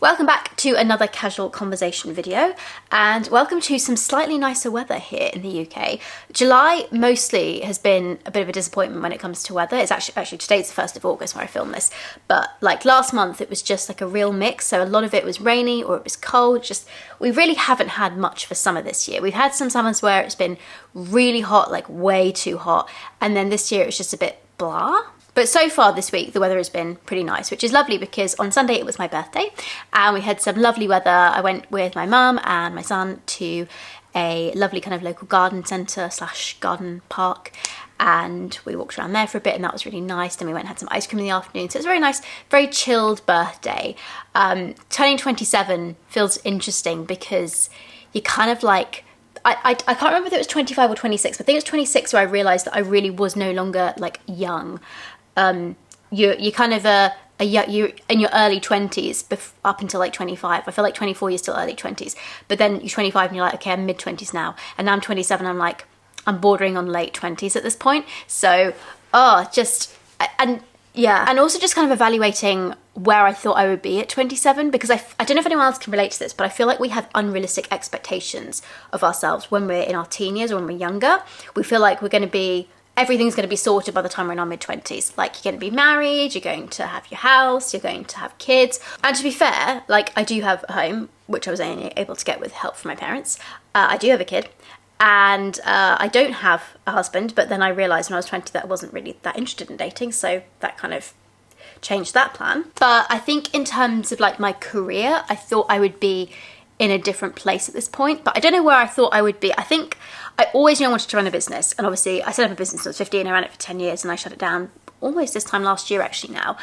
Welcome back to another casual conversation video, and welcome to some slightly nicer weather here in the UK. July mostly has been a bit of a disappointment when it comes to weather. It's actually today's the 1st of August where I film this, but like last month it was just like a real mix. So a lot of it was rainy or it was cold. We really haven't had much for summer this year. We've had some summers where it's been really hot, like way too hot, and then this year it was just a bit blah. But so far this week, the weather has been pretty nice, which is lovely because on Sunday it was my birthday and we had some lovely weather. I went with my mum and my son to a lovely kind of local garden centre / garden park, and we walked around there for a bit and that was really nice. Then we went and had some ice cream in the afternoon. So it was a very nice, very chilled birthday. Turning 27 feels interesting because you kind of like, I can't remember if it was 25 or 26, but I think it was 26 where I realised that I really was no longer like young. You're kind of you're in your early 20s up until like 25. I feel like 24 you're still early 20s, but then you're 25 and you're like, okay, I'm mid 20s now, and now I'm 27, I'm like, I'm bordering on late 20s at this point. So and also just kind of evaluating where I thought I would be at 27, because I don't know if anyone else can relate to this, but I feel like we have unrealistic expectations of ourselves when we're in our teen years or when we're younger. We feel like everything's going to be sorted by the time we're in our mid-20s. Like, you're going to be married, you're going to have your house, you're going to have kids. And to be fair, like, I do have a home, which I was only able to get with help from my parents. I do have a kid, and I don't have a husband, but then I realised when I was 20 that I wasn't really that interested in dating, so that kind of changed that plan. But I think in terms of like my career, I thought I would be in a different place at this point, but I don't know where I thought I would be. I think I always knew I wanted to run a business, and obviously I set up a business when I was 15, I ran it for 10 years and I shut it down almost this time last year actually now.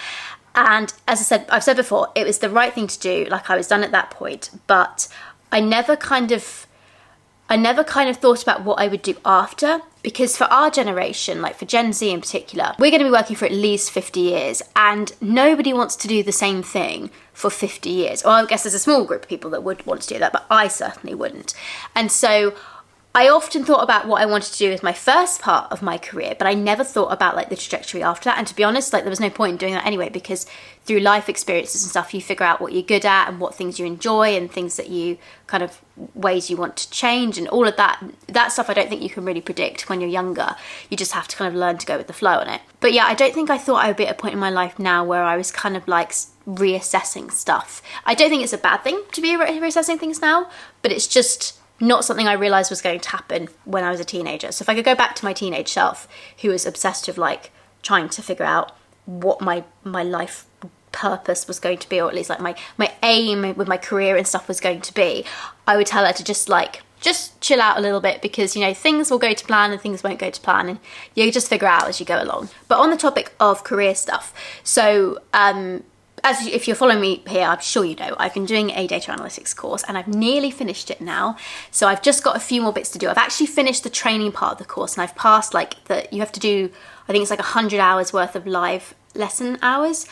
And as I've said before, it was the right thing to do, like I was done at that point, but I never kind of thought about what I would do after, because for our generation, like for Gen Z in particular, we're going to be working for at least 50 years and nobody wants to do the same thing for 50 years. Or I guess there's a small group of people that would want to do that, but I certainly wouldn't. And so I often thought about what I wanted to do as my first part of my career, but I never thought about like the trajectory after that. And to be honest, like there was no point in doing that anyway, because through life experiences and stuff, you figure out what you're good at and what things you enjoy and things that you kind of ways you want to change and all of that. That stuff I don't think you can really predict when you're younger. You just have to kind of learn to go with the flow on it. But yeah, I don't think I thought I would be at a point in my life now where I was kind of like reassessing stuff. I don't think it's a bad thing to be reassessing things now, but it's just not something I realised was going to happen when I was a teenager. So if I could go back to my teenage self, who was obsessed with like trying to figure out what my life purpose was going to be, or at least like my aim with my career and stuff was going to be, I would tell her to just chill out a little bit, because, you know, things will go to plan and things won't go to plan, and you just figure out as you go along. But on the topic of career stuff, so if you're following me here, I'm sure you know, I've been doing a data analytics course and I've nearly finished it now. So I've just got a few more bits to do. I've actually finished the training part of the course and I've passed you have to do, I think it's like 100 hours worth of live lesson hours,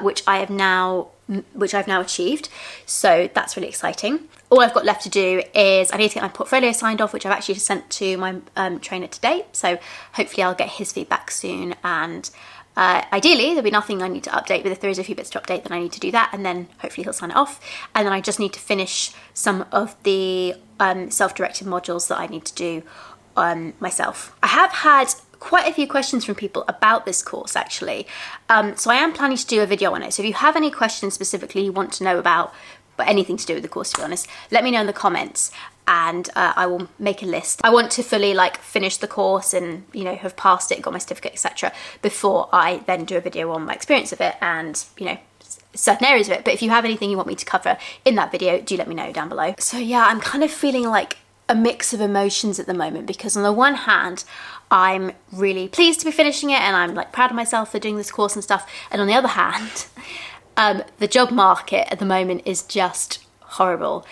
which I've now achieved. So that's really exciting. All I've got left to do is I need to get my portfolio signed off, which I've actually just sent to my trainer today. So hopefully I'll get his feedback soon, and ideally there'll be nothing I need to update, but if there is a few bits to update, then I need to do that, and then hopefully he'll sign it off. And then I just need to finish some of the self-directed modules that I need to do myself. I have had quite a few questions from people about this course actually, so I am planning to do a video on it. So if you have any questions specifically you want to know about, but anything to do with the course, to be honest, let me know in the comments and I will make a list. I want to fully like finish the course and, you know, have passed it, got my certificate, etc., before I then do a video on my experience of it and, you know, certain areas of it. But if you have anything you want me to cover in that video, do let me know down below. So yeah, I'm kind of feeling like a mix of emotions at the moment, because on the one hand I'm really pleased to be finishing it and I'm like proud of myself for doing this course and stuff, and on the other hand the job market at the moment is just horrible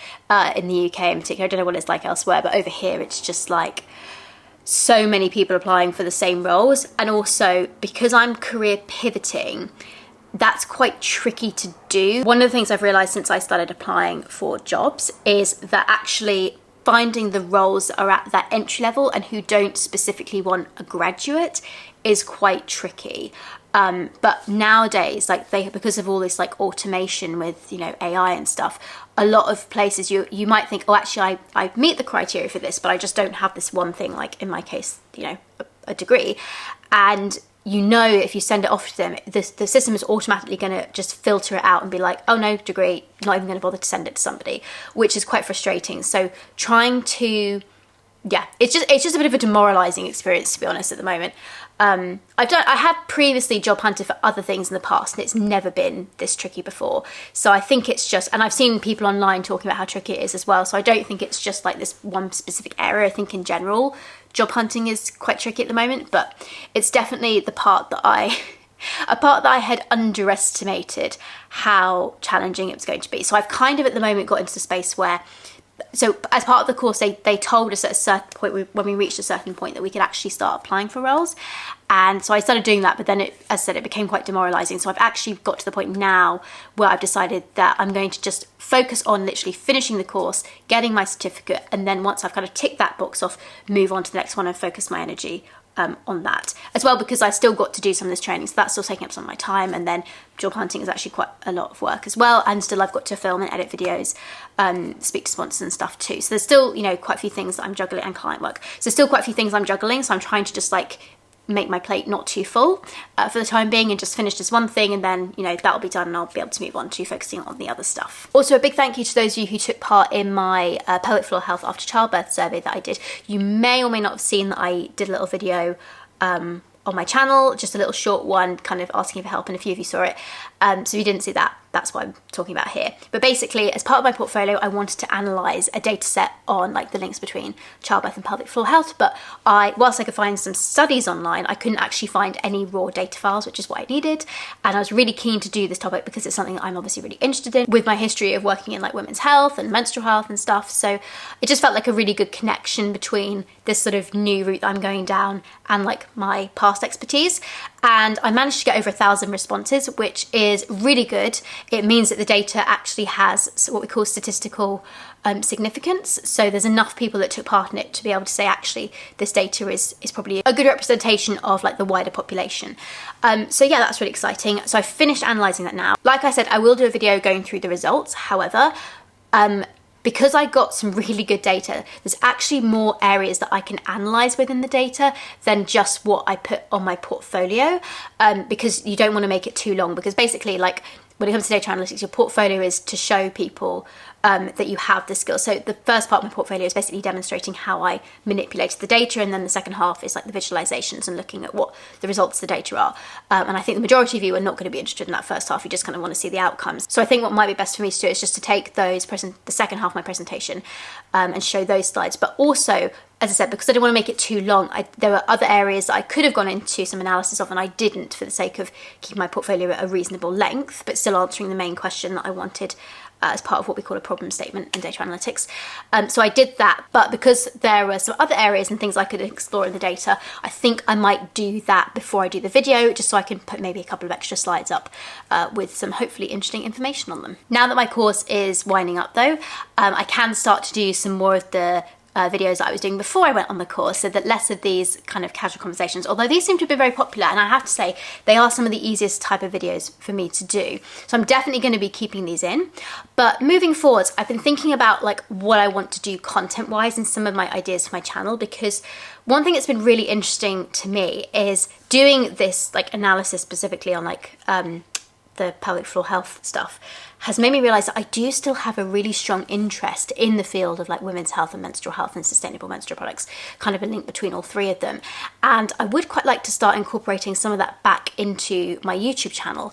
in the UK in particular. I don't know what it's like elsewhere, but over here it's just like so many people applying for the same roles. And also because I'm career pivoting, that's quite tricky to do. One of the things I've realised since I started applying for jobs is that actually finding the roles that are at that entry level and who don't specifically want a graduate is quite tricky. But nowadays, like because of all this like automation with, you know, AI and stuff, a lot of places you might think, oh, actually I meet the criteria for this, but I just don't have this one thing, like in my case, you know, a degree. And you know, if you send it off to them, the system is automatically going to just filter it out and be like, oh no, degree, not even going to bother to send it to somebody, which is quite frustrating. So trying to, yeah, it's just a bit of a demoralizing experience, to be honest, at the moment. I have previously job hunted for other things in the past, and it's never been this tricky before. So I think it's just, and I've seen people online talking about how tricky it is as well. So I don't think it's just like this one specific area. I think in general, job hunting is quite tricky at the moment, but it's definitely the part that I had underestimated how challenging it was going to be. So I've kind of at the moment got into the space where, so as part of the course, they told us at a certain point, when we reached a certain point, that we could actually start applying for roles. And so I started doing that, but then, as I said, it became quite demoralizing. So I've actually got to the point now where I've decided that I'm going to just focus on literally finishing the course, getting my certificate, and then once I've kind of ticked that box off, move on to the next one and focus my energy on that as well, because I still got to do some of this training, so that's still taking up some of my time. And then job hunting is actually quite a lot of work as well, and still I've got to film and edit videos, speak to sponsors and stuff too. So there's still, you know, quite a few things that I'm juggling, and client work, so still quite a few things I'm juggling. So I'm trying to just like make my plate not too full for the time being, and just finish this one thing, and then, you know, that'll be done and I'll be able to move on to focusing on the other stuff. Also, a big thank you to those of you who took part in my pelvic floor health after childbirth survey that I did. You may or may not have seen that I did a little video on my channel, just a little short one, kind of asking for help, and a few of you saw it. So if you didn't see that, that's what I'm talking about here. But basically, as part of my portfolio, I wanted to analyse a data set on like the links between childbirth and pelvic floor health, but whilst I could find some studies online, I couldn't actually find any raw data files, which is what I needed. And I was really keen to do this topic because it's something that I'm obviously really interested in, with my history of working in like women's health and menstrual health and stuff. So it just felt like a really good connection between this sort of new route that I'm going down and like my past expertise. And I managed to get over 1,000 responses, which is really good. It means that the data actually has what we call statistical significance. So there's enough people that took part in it to be able to say, actually, this data is probably a good representation of like the wider population. So yeah, that's really exciting. So I've finished analysing that now. Like I said, I will do a video going through the results. However, because I got some really good data, there's actually more areas that I can analyse within the data than just what I put on my portfolio, because you don't want to make it too long, because basically, like, when it comes to data analytics, your portfolio is to show people that you have the skills. So the first part of my portfolio is basically demonstrating how I manipulated the data, and then the second half is like the visualizations and looking at what the results of the data are. And I think the majority of you are not going to be interested in that first half. You just kind of want to see the outcomes. So I think what might be best for me to do is just to take those the second half of my presentation and show those slides. But also, as I said, because I didn't want to make it too long, there were other areas that I could have gone into some analysis of, and I didn't, for the sake of keeping my portfolio at a reasonable length, but still answering the main question that I wanted as part of what we call a problem statement in data analytics. So I did that, but because there were some other areas and things I could explore in the data, I think I might do that before I do the video, just so I can put maybe a couple of extra slides up with some hopefully interesting information on them. Now that my course is winding up though, I can start to do some more of the videos that I was doing before I went on the course, so that less of these kind of casual conversations, although these seem to be very popular, and I have to say they are some of the easiest type of videos for me to do. So I'm definitely going to be keeping these in. But moving forward, I've been thinking about like what I want to do content wise and some of my ideas for my channel, because one thing that's been really interesting to me is doing this like analysis specifically on like the pelvic floor health stuff has made me realise that I do still have a really strong interest in the field of like women's health and menstrual health and sustainable menstrual products, kind of a link between all three of them. And I would quite like to start incorporating some of that back into my YouTube channel,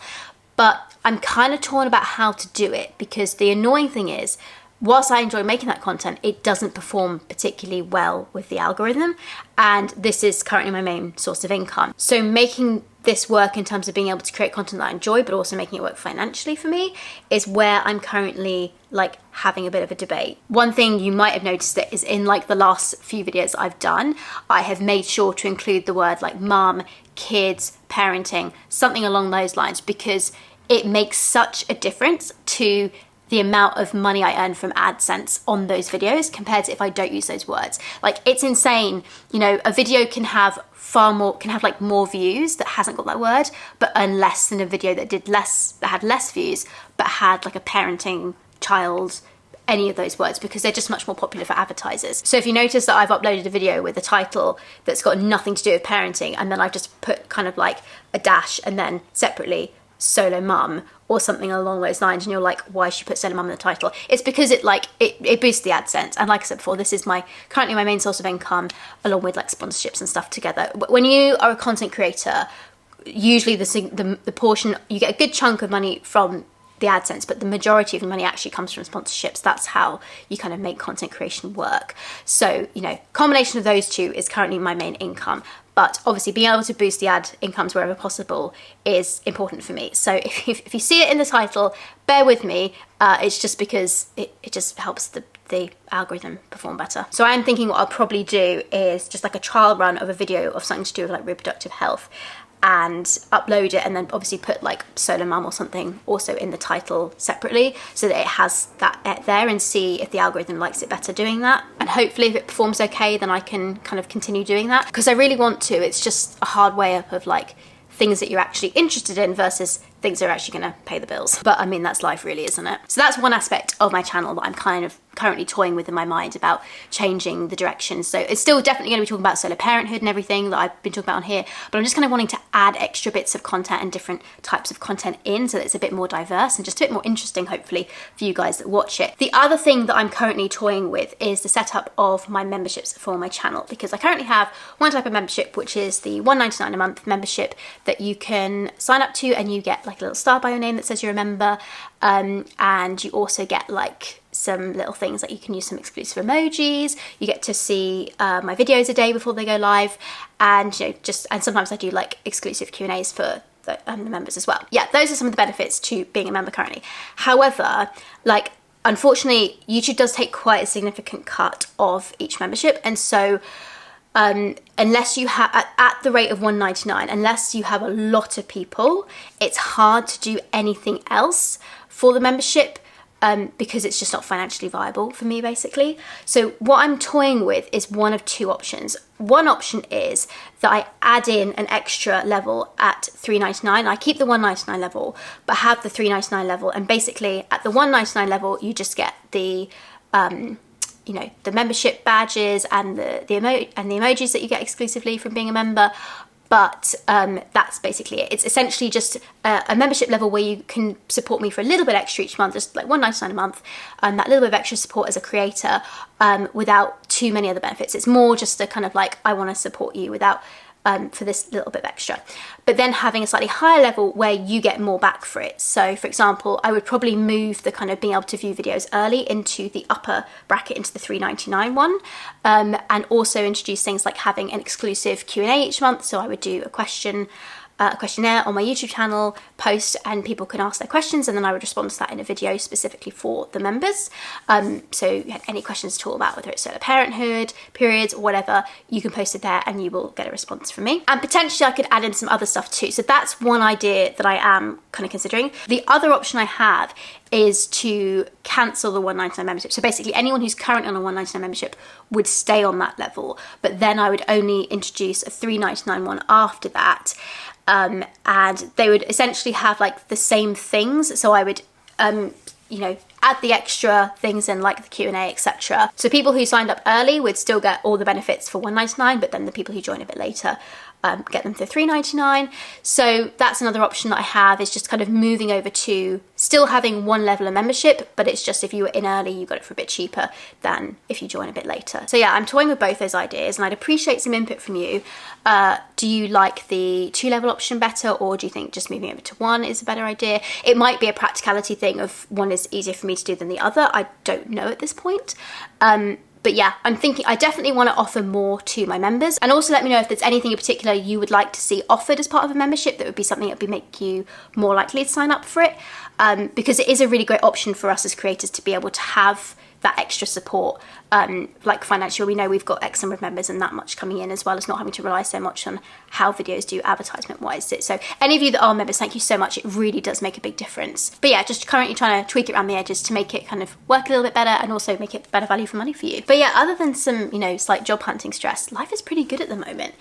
but I'm kind of torn about how to do it, because the annoying thing is, whilst I enjoy making that content, it doesn't perform particularly well with the algorithm, and this is currently my main source of income. So making this work in terms of being able to create content that I enjoy, but also making it work financially for me, is where I'm currently like having a bit of a debate. One thing you might have noticed that is in like the last few videos I've done, I have made sure to include the word like mum, kids, parenting, something along those lines, because it makes such a difference to the amount of money I earn from AdSense on those videos compared to if I don't use those words. Like, it's insane. You know, a video can have like more views that hasn't got that word, but earn less than a video that had less views, but had like a parenting, child, any of those words, because they're just much more popular for advertisers. So if you notice that I've uploaded a video with a title that's got nothing to do with parenting, and then I've just put kind of like a dash and then separately solo mum or something along those lines, and you're like, why should you put solo mum in the title? It's because it boosts the AdSense. And like I said before, this is currently my main source of income, along with like sponsorships and stuff together. When you are a content creator, usually the portion, you get a good chunk of money from the AdSense, but the majority of the money actually comes from sponsorships. That's how you kind of make content creation work. So, you know, combination of those two is currently my main income. But obviously being able to boost the ad incomes wherever possible is important for me. So if you see it in the title, bear with me. It's just because it just helps the algorithm perform better. So I'm thinking what I'll probably do is just like a trial run of a video of something to do with like reproductive health, and upload it, and then obviously put like solo mum or something also in the title separately, so that it has that there, and see if the algorithm likes it better doing that. And hopefully if it performs okay, then I can kind of continue doing that, because I really want to. It's just a hard way up of like things that you're actually interested in versus things that are actually going to pay the bills. But I mean, that's life really, isn't it? So that's one aspect of my channel that I'm kind of currently toying with in my mind about changing the direction. So it's still definitely going to be talking about solo parenthood and everything that I've been talking about on here, but I'm just kind of wanting to add extra bits of content and different types of content in, so that it's a bit more diverse and just a bit more interesting, hopefully, for you guys that watch it. The other thing that I'm currently toying with is the setup of my memberships for my channel, because I currently have one type of membership, which is the $1.99 a month membership that you can sign up to, and you get like a little star by your name that says you're a member, and you also get like some little things, like you can use some exclusive emojis, you get to see my videos a day before they go live, and you know, and sometimes I do like exclusive Q&As for the members as well. Yeah, those are some of the benefits to being a member currently. However, like, unfortunately, YouTube does take quite a significant cut of each membership, and so unless you have, at the rate of $1.99, unless you have a lot of people, it's hard to do anything else for the membership, because it's just not financially viable for me, basically. So what I'm toying with is one of two options. One option is that I add in an extra level at $3.99. I keep the $1.99 level, but have the $3.99 level, and basically at the $1.99 level, you just get the you know, the membership badges and the emojis that you get exclusively from being a member. But that's basically it. It's essentially just a membership level where you can support me for a little bit extra each month, just like $1.99 a month, and that little bit of extra support as a creator, without too many other benefits. It's more just a kind of like, I want to support you without for this little bit of extra. But then having a slightly higher level where you get more back for it. So for example, I would probably move the kind of being able to view videos early into the upper bracket, into the $3.99 one, and also introduce things like having an exclusive Q&A each month. So I would do a questionnaire on my YouTube channel post, and people can ask their questions, and then I would respond to that in a video specifically for the members. So any questions at all about whether it's solo parenthood, periods, or whatever, you can post it there and you will get a response from me. And potentially I could add in some other stuff too. So that's one idea that I am kind of considering. The other option I have is to cancel the $1.99 membership. So basically anyone who's currently on a $1.99 membership would stay on that level, but then I would only introduce a $3.99 one after that. And they would essentially have like the same things. So I would, you know, add the extra things in, like the Q&A, etc. So people who signed up early would still get all the benefits for $1.99, but then the people who join a bit later get them for $3.99. So that's another option that I have, is just kind of moving over to still having one level of membership, but it's just if you were in early, you got it for a bit cheaper than if you join a bit later. So yeah, I'm toying with both those ideas, and I'd appreciate some input from you. Do you like the 2-level option better, or do you think just moving over to one is a better idea? It might be a practicality thing of one is easier for me to do than the other. I don't know at this point. But yeah, I'm thinking I definitely want to offer more to my members, and also let me know if there's anything in particular you would like to see offered as part of a membership that would be something that would make you more likely to sign up for it, because it is a really great option for us as creators to be able to have that extra support, like financially. We know we've got X number of members and that much coming in, as well as not having to rely so much on how videos do advertisement wise. So any of you that are members, thank you so much. It really does make a big difference. But yeah, just currently trying to tweak it around the edges to make it kind of work a little bit better and also make it better value for money for you. But yeah, other than some, you know, slight job hunting stress, life is pretty good at the moment.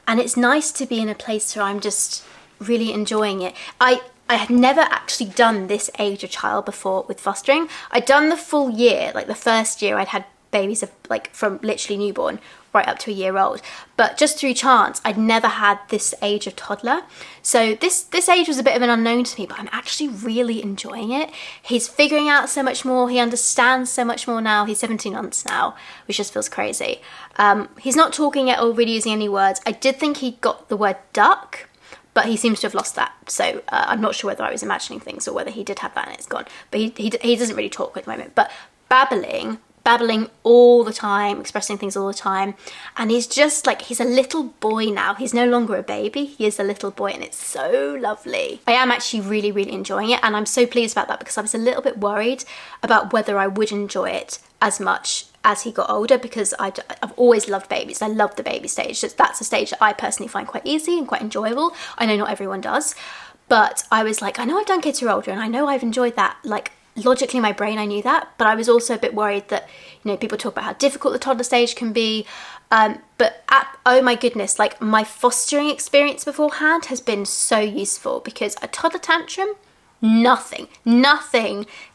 And it's nice to be in a place where I'm just really enjoying it. I had never actually done this age of child before with fostering. I'd done the full year, like the first year I'd had babies of like from literally newborn right up to a year old. But just through chance, I'd never had this age of toddler. So this age was a bit of an unknown to me, but I'm actually really enjoying it. He's figuring out so much more. He understands so much more now. He's 17 months now, which just feels crazy. He's not talking yet or really using any words. I did think he got the word duck, but he seems to have lost that. So I'm not sure whether I was imagining things or whether he did have that and it's gone. But he doesn't really talk at the moment. But babbling all the time, expressing things all the time. And he's just like, he's a little boy now. He's no longer a baby. He is a little boy and it's so lovely. I am actually really, really enjoying it. And I'm so pleased about that because I was a little bit worried about whether I would enjoy it as much as he got older, because I've always loved babies. I love the baby stage. That's a stage that I personally find quite easy and quite enjoyable. I know not everyone does, but I was like, I know I've done kids who are older and I know I've enjoyed that. Like logically in my brain I knew that, but I was also a bit worried that, you know, people talk about how difficult the toddler stage can be, oh my goodness, like my fostering experience beforehand has been so useful, because a toddler tantrum, nothing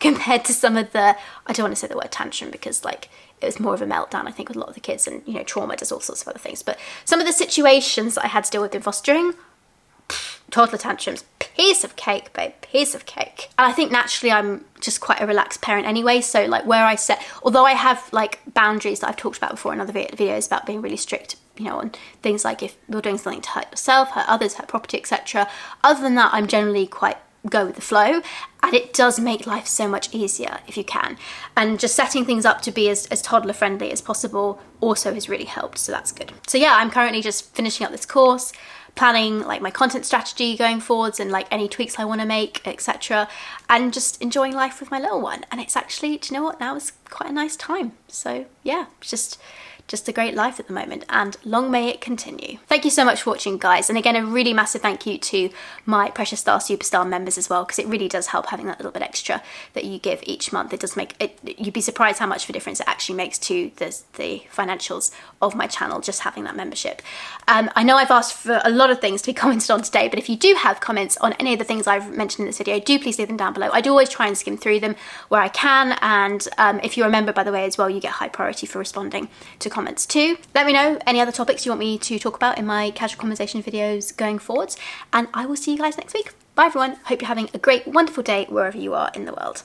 compared to some of the, I don't want to say the word tantrum because like it was more of a meltdown I think with a lot of the kids, and you know, trauma does all sorts of other things, but some of the situations that I had to deal with in fostering, toddler tantrums, piece of cake, babe, piece of cake. And I think naturally I'm just quite a relaxed parent anyway, so like where I set, although I have like boundaries that I've talked about before in other videos about being really strict, you know, on things like if you're doing something to hurt yourself, hurt others, hurt property, etc. Other than that, I'm generally quite go with the flow, and it does make life so much easier if you can. And just setting things up to be as toddler friendly as possible also has really helped, so that's good. So yeah, I'm currently just finishing up this course, planning like my content strategy going forwards and like any tweaks I want to make, etc. and just enjoying life with my little one. And it's actually, do you know what, now is quite a nice time. So yeah, just a great life at the moment, and long may it continue. Thank you so much for watching, guys, and again a really massive thank you to my Precious Star Superstar members as well, because it really does help having that little bit extra that you give each month. It does make it, you'd be surprised how much of a difference it actually makes to the financials of my channel, just having that membership. I know I've asked for a lot of things to be commented on today, but if you do have comments on any of the things I've mentioned in this video, do please leave them down below. I do always try and skim through them where I can, and if you're a member, by the way, as well, you get high priority for responding to comments too. Let me know any other topics you want me to talk about in my casual conversation videos going forwards, and I will see you guys next week. Bye everyone, hope you're having a great, wonderful day wherever you are in the world.